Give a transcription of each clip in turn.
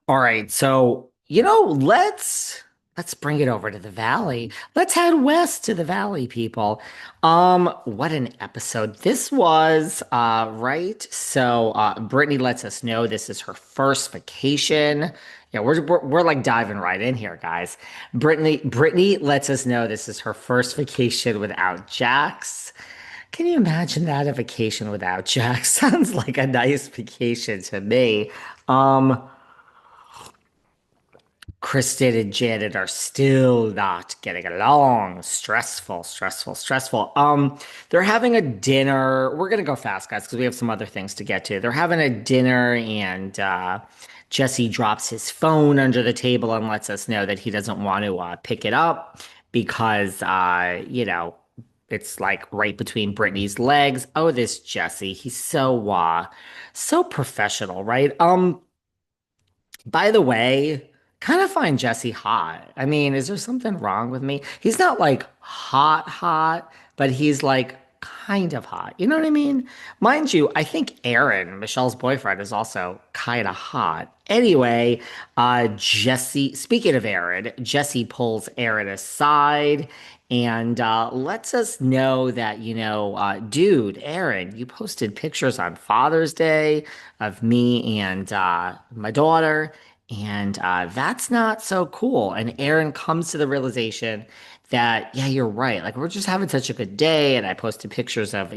All right, so let's bring it over to the valley. Let's head west to the valley, people. What an episode this was, right? So, Brittany lets us know this is her first vacation. Yeah, we're like diving right in here, guys. Brittany lets us know this is her first vacation without Jax. Can you imagine that, a vacation without Jax? Sounds like a nice vacation to me. Um, Kristen and Janet are still not getting along. Stressful, stressful, stressful. They're having a dinner. We're gonna go fast, guys, because we have some other things to get to. They're having a dinner, and Jesse drops his phone under the table and lets us know that he doesn't want to pick it up because it's like right between Brittany's legs. Oh, this Jesse, he's so professional, right? By the way, kind of find Jesse hot. I mean, is there something wrong with me? He's not like hot, hot, but he's like kind of hot. You know what I mean? Mind you, I think Aaron, Michelle's boyfriend, is also kind of hot. Anyway, Jesse, speaking of Aaron, Jesse pulls Aaron aside and lets us know that, dude, Aaron, you posted pictures on Father's Day of me and my daughter, and that's not so cool. And Aaron comes to the realization that, yeah, you're right. Like, we're just having such a good day. And I posted pictures of,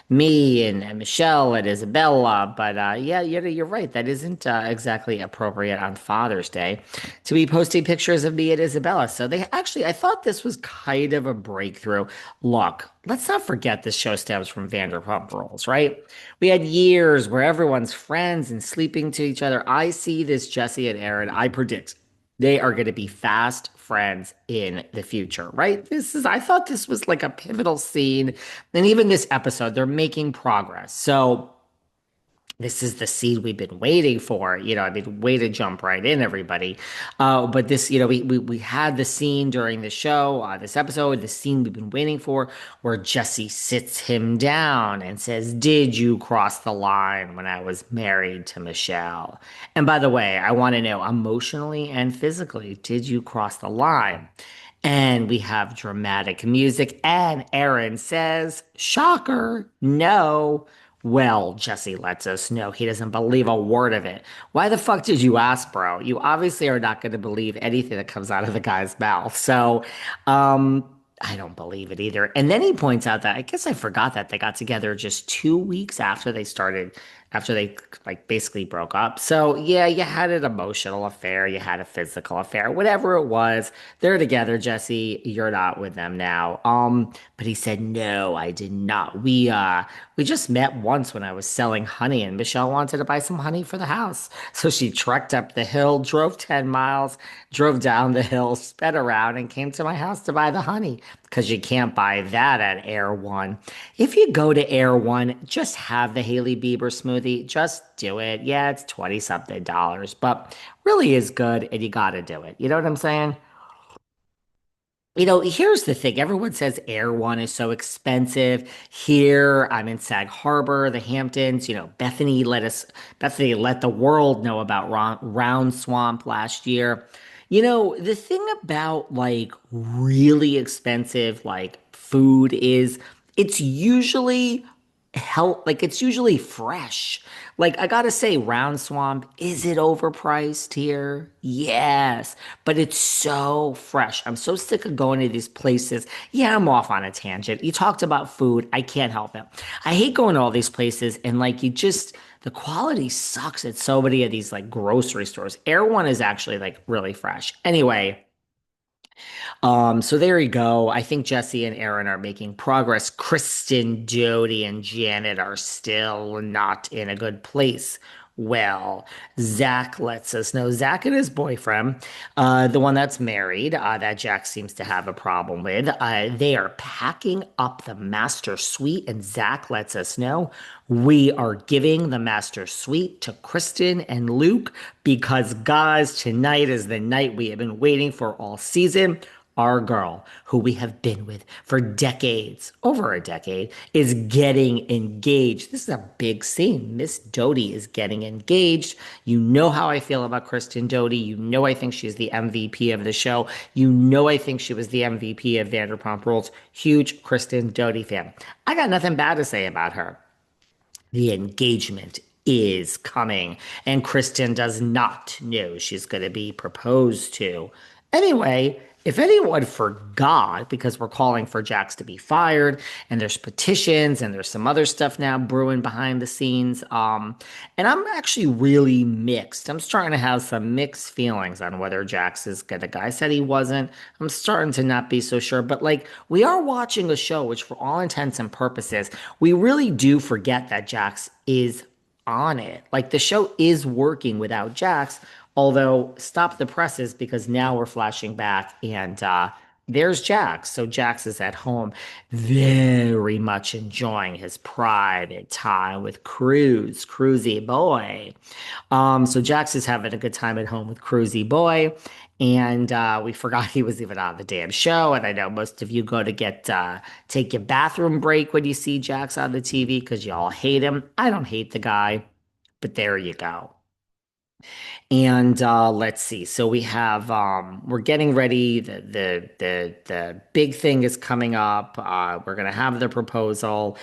me and Michelle and Isabella. But yeah, you're right. That isn't exactly appropriate on Father's Day to be posting pictures of me and Isabella. So they actually, I thought this was kind of a breakthrough. Look, let's not forget this show stems from Vanderpump Rules, right? We had years where everyone's friends and sleeping to each other. I see this Jesse and Aaron. I predict they are going to be fast friends in the future, right? I thought this was like a pivotal scene. And even this episode, they're making progress. So this is the scene we've been waiting for. I mean, way to jump right in, everybody. But this, we had the scene during the show, this episode, the scene we've been waiting for, where Jesse sits him down and says, "Did you cross the line when I was married to Michelle?" And by the way, I want to know emotionally and physically, did you cross the line? And we have dramatic music, and Aaron says, "Shocker, no." Well, Jesse lets us know he doesn't believe a word of it. Why the fuck did you ask, bro? You obviously are not going to believe anything that comes out of the guy's mouth. So, I don't believe it either. And then he points out that I guess I forgot that they got together just 2 weeks after they like basically broke up. So yeah, you had an emotional affair, you had a physical affair, whatever it was. They're together, Jesse. You're not with them now. But he said, "No, I did not. We just met once when I was selling honey, and Michelle wanted to buy some honey for the house. So she trekked up the hill, drove 10 miles, drove down the hill, sped around, and came to my house to buy the honey. Because you can't buy that at Air One. If you go to Air One, just have the Haley Bieber smoothie. Just do it. Yeah, it's 20 something dollars, but really is good, and you got to do it. You know what I'm saying? Here's the thing. Everyone says Air One is so expensive. Here, I'm in Sag Harbor, the Hamptons. Bethany let the world know about Round Swamp last year. The thing about like really expensive like food is it's usually like it's usually fresh. Like I gotta say, Round Swamp, is it overpriced here? Yes, but it's so fresh. I'm so sick of going to these places. Yeah, I'm off on a tangent. You talked about food. I can't help it. I hate going to all these places and like the quality sucks at so many of these like grocery stores. Air One is actually like really fresh. Anyway, so there you go. I think Jesse and Aaron are making progress. Kristen, Doute, and Janet are still not in a good place. Well, Zach lets us know. Zach and his boyfriend, the one that's married, that Jack seems to have a problem with, they are packing up the master suite, and Zach lets us know we are giving the master suite to Kristen and Luke because, guys, tonight is the night we have been waiting for all season. our girl, who we have been with for decades, over a decade, is getting engaged. This is a big scene. Miss Doute is getting engaged. You know how I feel about Kristen Doute. You know I think she's the MVP of the show. You know I think she was the MVP of Vanderpump Rules. Huge Kristen Doute fan. I got nothing bad to say about her. The engagement is coming, and Kristen does not know she's going to be proposed to. Anyway, if anyone forgot, because we're calling for Jax to be fired, and there's petitions, and there's some other stuff now brewing behind the scenes, and I'm actually really mixed. I'm starting to have some mixed feelings on whether Jax is good. The guy said he wasn't. I'm starting to not be so sure, but like we are watching a show, which for all intents and purposes, we really do forget that Jax is on it. Like the show is working without Jax, although stop the presses because now we're flashing back and there's Jax. So Jax is at home, very much enjoying his private time with Cruz, Cruzy boy. So Jax is having a good time at home with Cruzy boy. And we forgot he was even on the damn show. And I know most of you go to get take your bathroom break when you see Jax on the TV because y'all hate him. I don't hate the guy, but there you go. And let's see. So we have we're getting ready. The big thing is coming up. We're gonna have the proposal.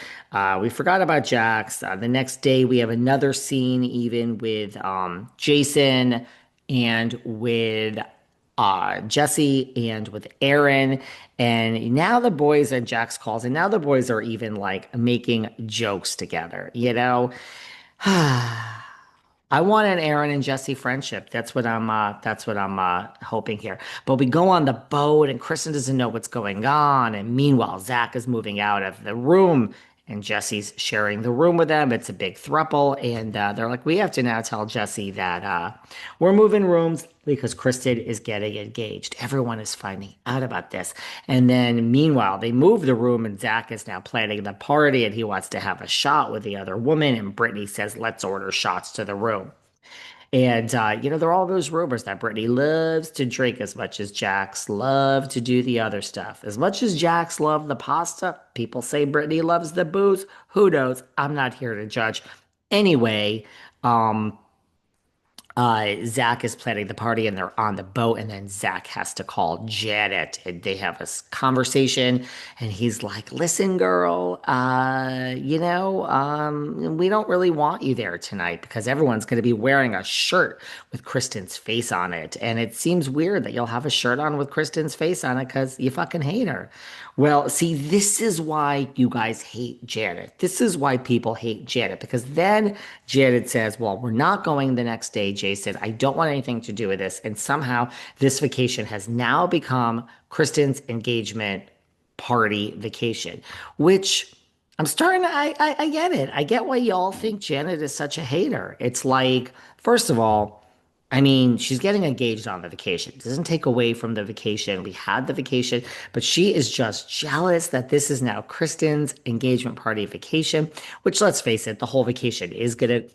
We forgot about Jax. The next day we have another scene, even with Jason and with Jesse and with Aaron. And now the boys and Jax calls, and now the boys are even like making jokes together, you know? I want an Aaron and Jesse friendship. That's what I'm hoping here. But we go on the boat and Kristen doesn't know what's going on. And meanwhile, Zach is moving out of the room and Jesse's sharing the room with them. It's a big throuple. And they're like, we have to now tell Jesse that we're moving rooms because Kristen is getting engaged. Everyone is finding out about this. And then meanwhile, they move the room and Zach is now planning the party and he wants to have a shot with the other woman. And Brittany says, let's order shots to the room. And, there are all those rumors that Brittany loves to drink as much as Jax loved to do the other stuff. As much as Jax loved the pasta, people say Brittany loves the booze. Who knows? I'm not here to judge. Anyway, um, Zach is planning the party and they're on the boat, and then Zach has to call Janet and they have a conversation. And he's like, listen, girl, we don't really want you there tonight because everyone's going to be wearing a shirt with Kristen's face on it. And it seems weird that you'll have a shirt on with Kristen's face on it because you fucking hate her. Well, see, this is why you guys hate Janet. This is why people hate Janet because then Janet says, well, we're not going the next day, Jason. I don't want anything to do with this. And somehow this vacation has now become Kristen's engagement party vacation, which I'm starting to, I get it. I get why y'all think Janet is such a hater. It's like, first of all, I mean, she's getting engaged on the vacation. It doesn't take away from the vacation. We had the vacation, but she is just jealous that this is now Kristen's engagement party vacation, which let's face it, the whole vacation is going to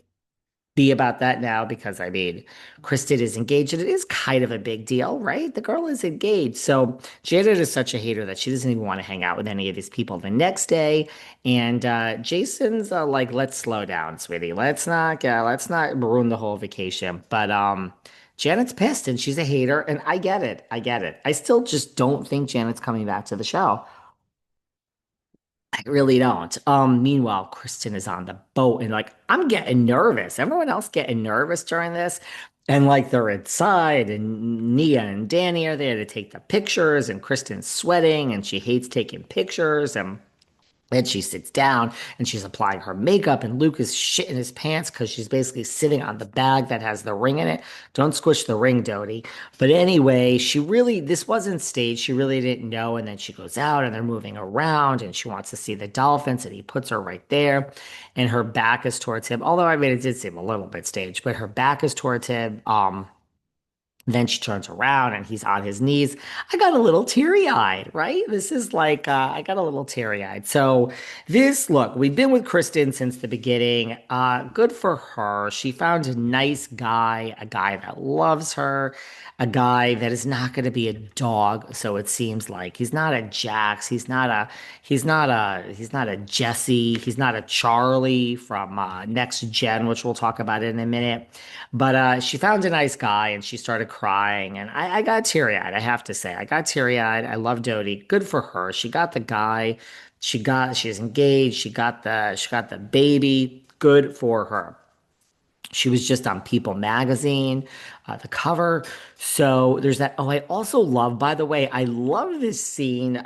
be about that now because I mean, Kristen is engaged and it is kind of a big deal, right? The girl is engaged. So Janet is such a hater that she doesn't even want to hang out with any of these people the next day. And Jason's like, let's slow down, sweetie. Let's not ruin the whole vacation. But Janet's pissed and she's a hater, and I get it. I get it. I still just don't think Janet's coming back to the show. I really don't. Meanwhile, Kristen is on the boat and like I'm getting nervous. Everyone else getting nervous during this. And like they're inside and Nia and Danny are there to take the pictures and Kristen's sweating and she hates taking pictures and then she sits down and she's applying her makeup, and Luke is shitting his pants because she's basically sitting on the bag that has the ring in it. Don't squish the ring, Dodie. But anyway, this wasn't staged. She really didn't know. And then she goes out and they're moving around and she wants to see the dolphins, and he puts her right there. And her back is towards him. Although, I mean, it did seem a little bit staged, but her back is towards him. Then she turns around and he's on his knees. I got a little teary-eyed, right? This is like, I got a little teary-eyed. So look, we've been with Kristen since the beginning. Good for her. She found a nice guy, a guy that loves her, a guy that is not going to be a dog. So it seems like he's not a Jax. He's not a Jesse. He's not a Charlie from Next Gen, which we'll talk about in a minute. But she found a nice guy and she started crying. And I got teary eyed, I have to say. I got teary eyed. I love Doty. Good for her. She got the guy. She's engaged. She got the baby. Good for her. She was just on People magazine, the cover. So there's that. Oh, I also love, by the way, I love this scene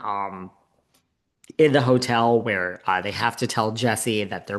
in the hotel where they have to tell Jesse that they're